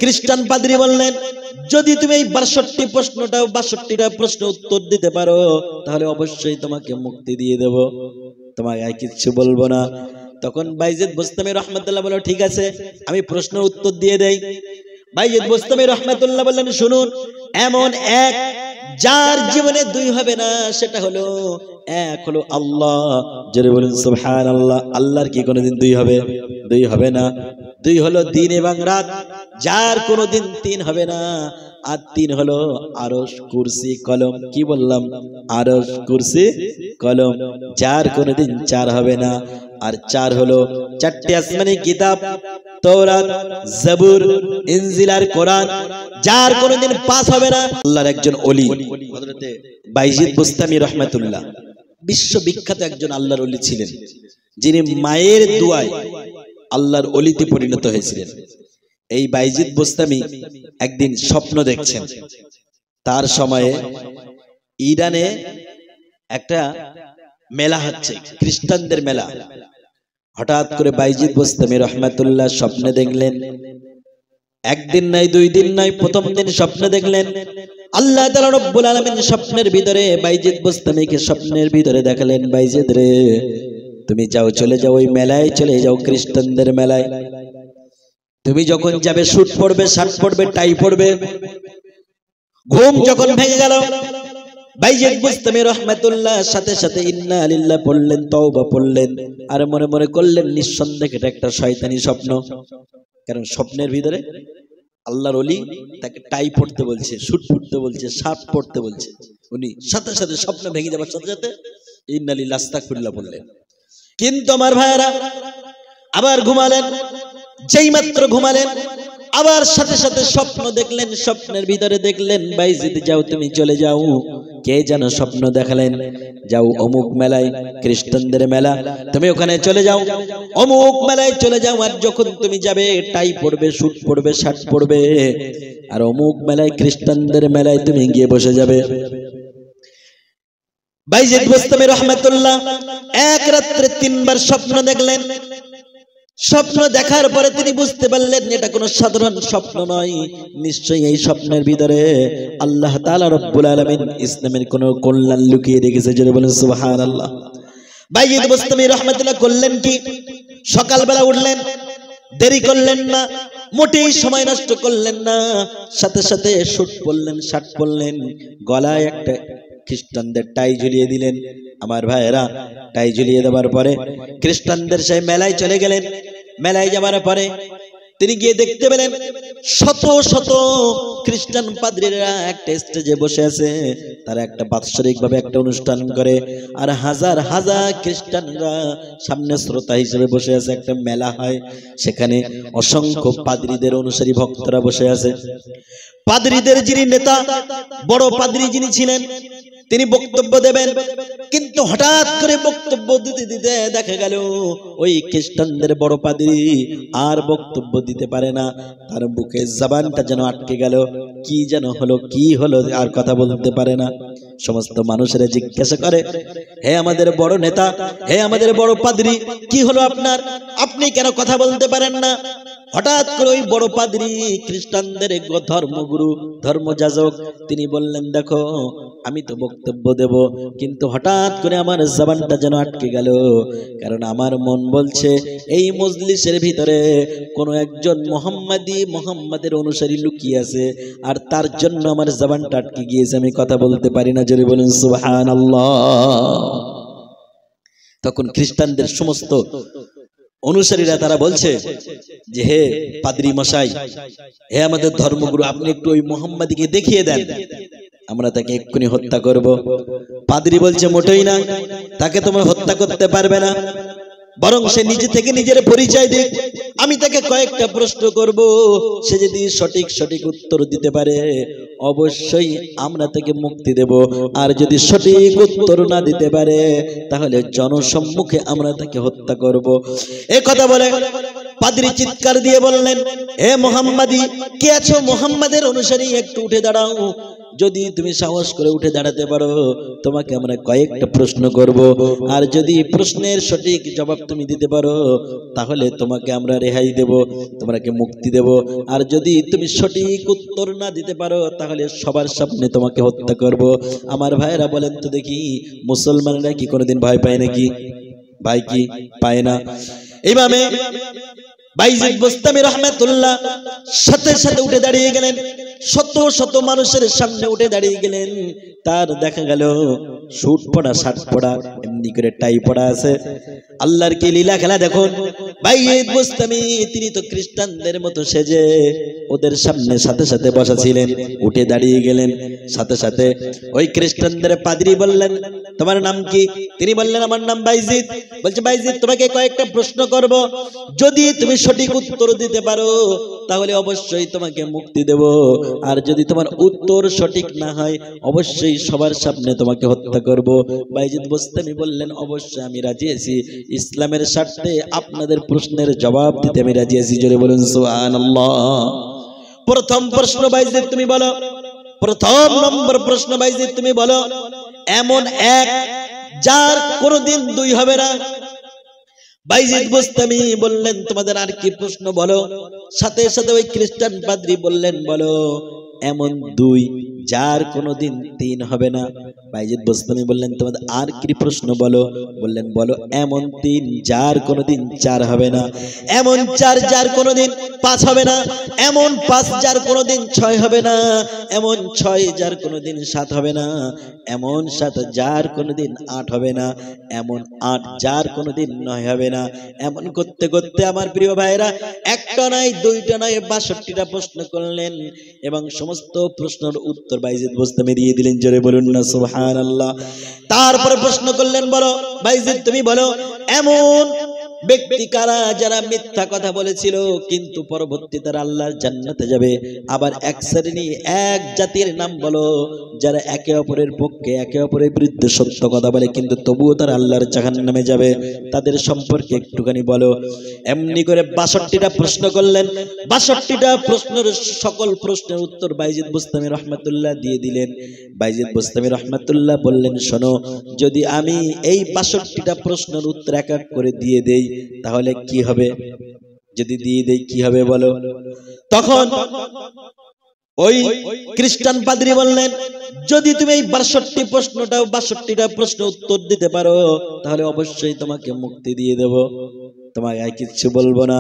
খ্রিস্টান পাদ্রী বললেন, যদি তুমি এই 62টা প্রশ্ন উত্তর দিতে পারো তাহলে অবশ্যই তোমাকে মুক্তি দিয়ে দেব, তোমাকে আর কিচ্ছু বলবো না। তখন বাইজিদ বুস্তামি রহমাতুল্লাহ বলল, ঠিক আছে আমি প্রশ্নের উত্তর দিয়ে দেই। বাইজিদ বুস্তামি রহমাতুল্লাহ বললেন, শুনুন, এমন এক যার জীবনে দুই হবে না, সেটা হলো এক হলো আল্লাহ। জোরে বলুন সুবহানাল্লাহ। আল্লাহর কি কোনোদিন দুই হবে? দুই হবে না। দুই হলো দিন এবং রাত, যার কোনোদিন তিন হবে না। আর তিন হলো আরশ কুরসি কলম। কি বললাম? আরশ কুরসি কলম, যার কোনোদিন চার হবে না। আর চার হলো চারটি আসমানি কিতাব, তৌরাত, জাবুর, ইনজিল আর কোরআন, যার কোনোদিন পাস হবে না। আল্লাহর একজন ওলি হযরতে বাইজিদ বুস্তামি রহমাতুল্লাহ বিশ্ববিখ্যাত একজন আল্লাহর ওলি ছিলেন, যিনি মায়ের দোয়ায় আল্লাহর ওলিতে পরিণত হয়েছিলেন। এই বাইজিদ বুস্তামি একদিন স্বপ্ন দেখছেন, তার সময়ে ইরানে একটা মেলা হচ্ছে, খ্রিস্টানদের মেলা। হঠাৎ করে বাইজিদ বুস্তামি রহমাতুল্লাহ স্বপ্নে দেখলেন, একদিন নাই দুই দিন নাই, প্রথম দিন স্বপ্নে দেখলেন আল্লাহ তাআলা রব্বুল আলামিন স্বপ্নের ভিতরে বাইজিদ বুস্তামিকে স্বপ্নের ভিতরে দেখালেন, বাইজিদ রে তুমি যাও, চলে যাও ওই মেলায়, চলে যাও খ্রিস্টানদের মেলায়। তুমি যখন যাবে স্যুট পরবে, শার্ট পরবে, টাই পরবে। ঘুম যখন ভেঙে গেল, বাইজিদ বুস্তামি রহমাতুল্লাহ সাথে সাথে ইন্না লিল্লাহ পড়লেন, তওবা পড়লেন, আর মনে মনে করলেন নিঃসন্দেহে এটা একটা শয়তানি স্বপ্ন। কারণ স্বপ্নের ভিতরে আল্লাহর ওলি তাকে টাই পড়তে বলছে, স্যুট পরতে বলছে, শার্ট পরতে বলছে। উনি সাথে সাথে স্বপ্ন ভেঙে যাবার সাথে সাথে ইন্না লিল্লাহ আস্তাগফিরুল্লাহ বললেন। কিন্তু আমার ভাইয়েরা আবার ঘুমালেন, যেই মাত্র ঘুমালেন আবার সাথে সাথে স্বপ্ন দেখলেন। স্বপ্নের ভিতরে দেখলেন, বাইজিদ যাও, তুমি চলে যাও। কে যেন স্বপ্ন দেখালেন, যাও অমুক মেলায়, খ্রিস্টানদের মেলা, তুমি ওখানে চলে যাও, অমুক মেলায় চলে যাও। আর যখন তুমি যাবে টাই পরবে, স্যুট পরবে, শার্ট পরবে, আর অমুক মেলায়, খ্রিস্টানদের মেলায় তুমি গিয়ে বসে যাবে। বাইজিদ বুস্তামি রহমাতুল্লাহ এক রাত্রে 3 বার স্বপ্ন দেখলেন। স্বপ্ন দেখার পরে তিনি বুঝতে পারলেন এটা কোনো সাধারণ স্বপ্ন নয়, নিশ্চয়ই এই স্বপ্নের ভিতরে আল্লাহ তাআলা রব্বুল আলামিন ইসলামের কোনো কল্যাণ লুকিয়ে রেখেছে। জোরে বলেন সুবহানাল্লাহ। বাইজিদ বুস্তামি রহমাতুল্লাহ করলেন কি, সকালবেলা উঠলেন, দেরি করলেন না, মোটেই সময় নষ্ট করলেন না, সাথে সাথে স্যুট পরলেন, শার্ট পরলেন, গলায় একটা খ্রিস্টানদের টাই ঝুলিয়ে দিলেন। আমার ভাইয়েরা, টাই ঝুলিয়ে দেওয়ার পরে খ্রিস্টানদের সেই মেলায় চলে গেলেন। মেলায় যাবার পরে তিনি গিয়ে দেখতে পেলেন শত শত খ্রিস্টান পাদ্রীরা একটা স্টেজে বসে আছে, তারা একটা বাৎসরিক ভাবে একটা অনুষ্ঠান করে, আর হাজার হাজার খ্রিস্টানরা সামনে শ্রোতা হিসেবে বসে আছে। একটা মেলা হয়, সেখানে অসংখ্য পাদ্রীদের অনুসারী ভক্তরা বসে আছে। পাদ্রীদের যিনি নেতা, বড় পাদ্রী যিনি ছিলেন, তিনি বক্তব্য দেবেন, কিন্তু হঠাৎ করে বক্তব্য দিতে দিতে দেখা গেল ওই খ্রিস্টানদের বড় পাদ্রী আর বক্তব্য দিতে পারে না, তার বুকে জবানটা যেন আটকে গেল, কি যেন হলো, কি হলো, আর কথা বলতে পারে না। সমস্ত মানুষেরা জিজ্ঞাসা করে, হে আমাদের বড় নেতা, হে আমাদের বড় পাদ্রী, কি হলো আপনার, আপনি কেন কথা বলতে পারেন না? হঠাৎ করে ওই বড় পাদ্রী, খ্রিস্টানদের ধর্মগুরু, ধর্মযাজক, তিনি বললেন, দেখো আমি তো বক্তব্য দেব, কিন্তু হঠাৎ করে আমার জবানটা যেন আটকে গেল, কারণ আমার মন বলছে এই মজলিসের ভিতরে কোনো একজন মুহাম্মাদের অনুসারী লুকিয়ে আছে, আর তার জন্য আমার জবানটা আটকে গিয়েছে, আমি কথা বলতে পারি না। জোরে বলুন সুবহানাল্লাহ। তখন খ্রিস্টানদের সমস্ত অনুসারীরা তারা বলছে যে, হে পাদ্রী মশাই, হে আমাদের ধর্মগুরু, আপনি একটু ওই মুহাম্মাদীকে দেখিয়ে দেন, আমরা তাকে এক্ষুনি হত্যা করব। পাদ্রী বলছে, মোটেই না, তাকে তোমরা হত্যা করতে পারবে না, বরং সে নিজে থেকে নিজের পরিচয় দিক, আমি তাকে কয়েকটা প্রশ্ন করব, সে যদি সঠিক সঠিক উত্তর দিতে পারে অবশ্যই আমরা তাকে মুক্তি দেব, আর যদি সঠিক উত্তর না দিতে পারে তাহলে জনসম্মুখে আমরা তাকে হত্যা করব। এই কথা বলে পাদ্রী চিৎকার দিয়ে বললেন, হে মুহাম্মাদী, কে আছো মুহাম্মাদের অনুসারী, একটু উঠে দাঁড়াও, যদি তুমি সাহস করে উঠে দাঁড়াতে পারো তোমাকে আমরা কয়েকটা প্রশ্ন করব, আর যদি প্রশ্নের সঠিক জবাব তুমি দিতে পারো তাহলে তোমাকে আমরা রেহাই দেব, তোমাকে মুক্তি দেব। আর যদি তুমি সঠিক উত্তর না দিতে পারো তাহলে সবার সামনে তোমাকে হত্যা করব। আমার ভাইরা বলেন তো দেখি, মুসলমানরা কি কোনোদিন ভয় পায় নাকি? ভাই কি পায় না? এইভাবে বাইজিদ বোস্তামি রাহমাতুল্লাহ সাথে সাথে উঠে দাঁড়িয়ে গেলেন, শত শত মানুষের সামনে উঠে দাঁড়িয়ে গেলেন। তার দেখা গেল শুট পড়া, শার্ট পড়া, এমনি করে টাই পড়া আছে। আল্লাহর কি লীলা খেলা দেখুন। বাইজিদ বোস্তামি তিনি তো খ্রিস্টানদের মতো সেজে ওদের সামনে সাথে সাথে বসা ছিলেন, উঠে দাঁড়িয়ে গেলেন। সাথে সাথে ওই খ্রিস্টানদের পাদ্রী বললেন, তোমার নাম কি? তিনি বললেন, আমার নাম বাইজিদ। বলছে, বাইজিদ তোমাকে কয়েকটা প্রশ্ন করব, যদি তুমি সঠিক উত্তর দিতে পারো তাহলে অবশ্যই তোমাকে মুক্তি দেব, আর যদি তোমার উত্তর সঠিক না হয় অবশ্যই সবার সামনে তোমাকে হত্যা করব। বাইজিদ বোস্তামি বললেন, অবশ্যই আমি রাজি আছি, ইসলামের স্বার্থে আপনাদের প্রশ্নের জবাব দিতে আমি রাজি আছি। জোরে বলুন সুবহানাল্লাহ। প্রথম প্রশ্ন বাইজিদ তুমি বলো, প্রথম নম্বর প্রশ্ন বাইজিদ তুমি বলো, এমন এক যার কোনোদিন দুই হবে না। বাইজিদ বোস্তামি বললেন, তোমাদের আর কি প্রশ্ন বলো? সাথে সাথে ওই খ্রিস্টান পাদ্রী বললেন, বলো এমন দুই যার কোনোদিন তিন হবে না। বাইজিদ বোস্তামি বললেন, তোমাদের আর কি প্রশ্ন বলো? বললেন, বলো এমন তিন যার কোনোদিন চার হবে না, এমন চার যার কোনোদিন পাঁচ হবে না, এমন পাঁচ যার কোনোদিন ছয় হবে না, এমন ছয় যার কোনোদিন সাত হবে না, এমন সাত যার কোনোদিন আট হবে না, এমন আট যার কোনোদিন নয় হবে না। এমন করতে করতে আমার প্রিয় ভাইরা একটা নয়, দুইটা নয়, ৬২টা প্রশ্ন করলেন এবং সমস্ত প্রশ্নের উত্তর বাইজিদ বোস্তামি দিয়ে দিলেন। জোরে বলুন না সুবহানাল্লাহ। তারপরে প্রশ্ন করলেন, বলো বাইজিদ তুমি বলো এমন ব্যক্তি কারা যারা মিথ্যা কথা বলেছিল কিন্তু পরবর্তী তারা আল্লাহর জান্নাতে যাবে। আবার এক শ্রেণী, এক জাতির নাম বলো যারা একে অপরের পক্ষে একে অপরের বিরুদ্ধে সত্য কথা বলে কিন্তু তবুও তারা আল্লাহর জাহান্নামে যাবে, তাদের সম্পর্কে একটুখানি বলো। এমনি করে ৬২টা প্রশ্ন করলেন। ৬২টা প্রশ্নের সকল প্রশ্নের উত্তর বাইজিদ বোস্তামি রাহমাতুল্লাহ দিয়ে দিলেন। বাইজিদ বোস্তামি রাহমাতুল্লাহ বললেন, শোনো, যদি আমি এই ৬২টা প্রশ্নের উত্তর এক এক করে দিয়ে দেই তাহলে কি হবে? যদি দিয়ে দেই কি হবে বলো? তখন ওই খ্রিস্টান পাদ্রী বললেন, যদি তুমি এই ৬২টা প্রশ্ন উত্তর দিতে পারো তাহলে অবশ্যই তোমাকে মুক্তি দিয়ে দেব, তোমাকে আর কিচ্ছু বলবো না।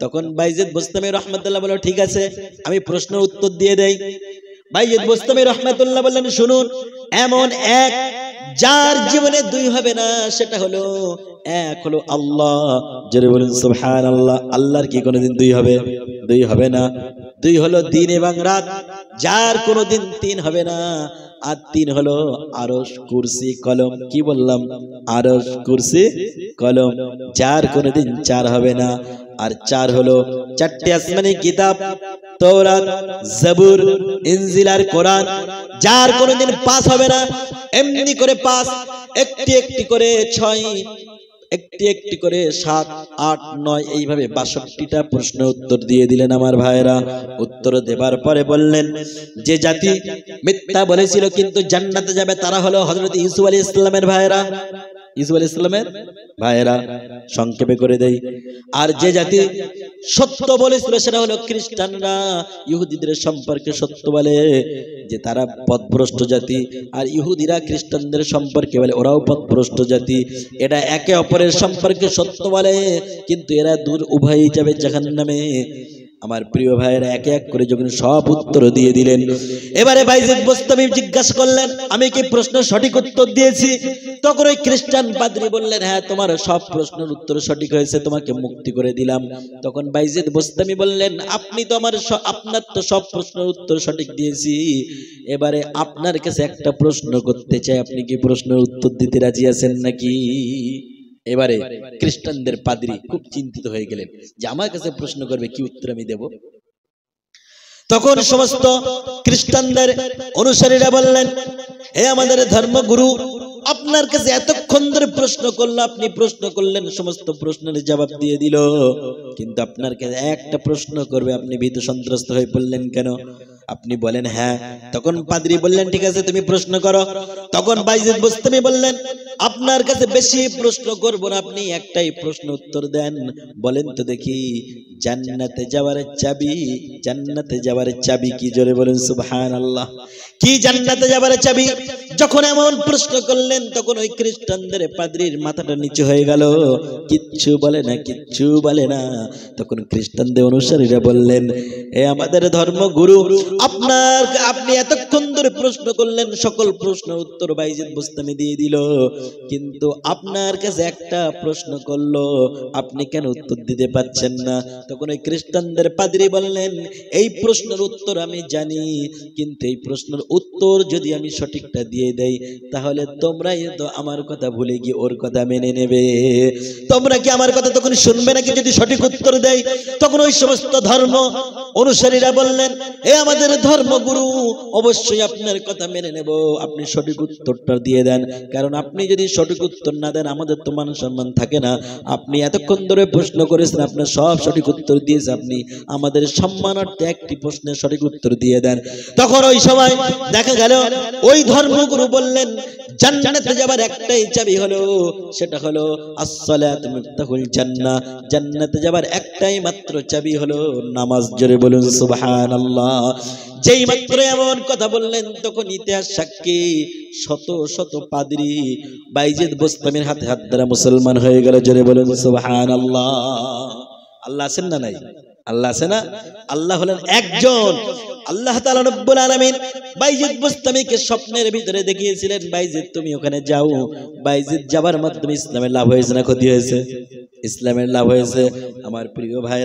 তখন বাইজিদ বোস্তামি রাহমাতুল্লাহ বলল, ঠিক আছে আমি প্রশ্নের উত্তর দিয়ে দেই। বাইজিদ বোস্তামি রাহমাতুল্লাহ বললেন, শুনুন, এমন এক যার জীবনে দুই হবে না, সেটা হলো এক হলো আল্লাহ। জোরে বলুন সুবহানাল্লাহ। আল্লাহর কি কোনোদিন দুই হবে? দুই হবে না। দুই হলো দিন এবং রাত, যার কোনোদিন তিন হবে না। আর তিন হলো আরশ, কুরসি, কলম। কি বললাম? আরশ, কুরসি, কলম, যার কোনোদিন চার হবে না। আর চার হলো চারটি আসমানি কিতাব, তাওরাত, জাবুর, ইনজিল আর কোরআন, যার কোনোদিন পাঁচ হবে না। এমনি করে পাঁচ, একটি একটি করে ছয়, একটি একটি করে ৭, ৮, ৯, এইভাবে ৬২টা প্রশ্ন উত্তর দিয়ে দিলেন আমার ভাইরা। উত্তর দেবার পরে বললেন, যে জাতি মিথ্যা বলেছিল কিন্তু জান্নাতে যাবে তারা হলো হযরত ইউসুফ আলাইহিস সালামের ভাইরা। ইউসুফ আলাইহিস সালামের ভাইরা, সংক্ষেপে করে দেই। আর যে জাতি সত্য বলেছিল সেটা হলো খ্রিস্টানরা। ইহুদিদের সম্পর্কে সত্য বলে যে তারা পথভ্রষ্ট জাতি, আর ইহুদিরা খ্রিস্টানদের সম্পর্কে বলে ওরাও পথভ্রষ্ট জাতি। এটা একে অপরের সম্পর্কে সত্য বলে কিন্তু এরা দূর উভয়ই যাবে জাহান্নামে। আমার প্রিয় ভাইয়েরা একে এক করে যখন সব উত্তর দিয়ে দিলেন, এবারে বাইজিদ বোস্তামি জিজ্ঞাসা করলেন, আমি কি প্রশ্ন সঠিক উত্তর দিয়েছি? তখন ওই খ্রিস্টান পাদ্রী বললেন, হ্যাঁ তোমার সব প্রশ্নের উত্তর সঠিক হয়েছে, তোমাকে মুক্তি করে দিলাম। তখন বাইজিদ বোস্তামি বললেন, আপনি তো আপনার তো সব প্রশ্নের উত্তর সঠিক দিয়েছি, এবারে আপনার কাছে একটা প্রশ্ন করতে চাই, আপনি কি প্রশ্নের উত্তর দিতে রাজি আছেন নাকি? এবারে খ্রিস্টানদের পাদ্রী খুব চিন্তিত হয়ে গেলেন যে আমার কাছে প্রশ্ন করবে, কি উত্তর আমি দেব? তখন সমস্ত খ্রিস্টানদের অনুসারীরা বললেন, হে আমাদের ধর্মগুরু, আপনার কাছে এতক্ষণ ধরে প্রশ্ন করলো, আপনি প্রশ্ন করলেন, সমস্ত প্রশ্নের জবাব দিয়ে দিল, কিন্তু আপনার কাছে একটা প্রশ্ন করবে, আপনি ভীত সন্ত্রস্ত হয়ে পড়লেন কেন? আপনি বলেন হ্যাঁ। তখন পাদ্রী বললেন ঠিক আছে তুমি প্রশ্ন করো। তখন বাইজিদ বুস্তামি বললেন আপনার কাছে বেশি প্রশ্ন করব না, আপনি একটাই প্রশ্ন উত্তর দেন। বলেন তো দেখি জান্নাতে যাওয়ার চাবি, জান্নাতে যাওয়ার চাবি কি? জোরে বলেন সুবহানাল্লাহ। কি জান্নাতে যাওয়ার চাবি? যখন এমন প্রশ্ন করলেন তখন ওই খ্রিস্টানদের পাদ্রীর মাথাটা নিচু হয়ে গেল, কিচ্ছু বলে না, কিচ্ছু বলে না। তখন খ্রিস্টানদের অনুসারীরা বললেন এ আমাদের ধর্মগুরু, আপনি এতক্ষণ ধরে প্রশ্ন করলেন, সকল প্রশ্নের উত্তর বাইজিদ বুস্তামি দিয়ে দিল, কিন্তু আপনার কাছে একটা প্রশ্ন করলো, আপনি কেন উত্তর দিতে পারছেন না? তখন ওই খ্রিস্টানদের পাদ্রী বললেন এই প্রশ্নের উত্তর আমি জানি, কিন্তু এই প্রশ্নের উত্তর যদি আমি সঠিকটা দিয়ে দেই তাহলে তোমরাই তো আমার কথা ভুলে গিয়ে ওর কথা মেনে নেবে। তোমরা কি আমার কথা তখন শুনবে নাকি যদি সঠিক উত্তর দেয়? তখন ওই সমস্ত ধর্ম অনুসারীরা বললেন এ আমাদের ধর্মগুরু, অবশ্যই আপনার কথা মেনে নেব, আপনি সঠিক উত্তরটা দিয়ে দেন, কারণ আপনি যদি সঠিক উত্তর না দেন আমাদের তো মান সম্মান থাকে না। আপনি এতক্ষণ ধরে প্রশ্ন করেছেন, আপনার সব সঠিক উত্তর দিয়েছে, আপনি আমাদের সম্মানার্থে একটি প্রশ্নের সঠিক উত্তর দিয়ে দেন। তখন ওই সময় দেখা গেল ওই ধর্মগুরু বললেন জান্নাতে যাবার একটাই চাবি হলো, সেটা হলো আসসালাতু মিফতাহুল জান্নাহ, জান্নাতে যাবার একটাই মাত্র চাবি হলো নামাজ। জোরে বলুন সুবহানাল্লাহ। যেই মাত্র এমন কথা বললেন তখন ইতিহাস সাক্ষী শত শত পাদ্রী বাইজিদ বুস্তামির হাতে হাত ধরে মুসলমান হয়ে গেল। জোরে বলুন সুবহানাল্লাহ। আল্লাহ আছেন না নাই? আল্লাহ আছে না? আল্লাহ হলেন একজন। আল্লাহ তাআলা রব্বুল আলামিন বাইজিদ বুস্তামিকে স্বপ্নের ভিতরে দেখিয়েছিলেন বাইজিদ তুমি ওখানে যাও। বাইজিদ যাবার মাধ্যমে ইসলামের লাভ হয়েছে না ক্ষতি হয়েছে? ইসলামের লাভ হয়েছে। আমার প্রিয় ভাই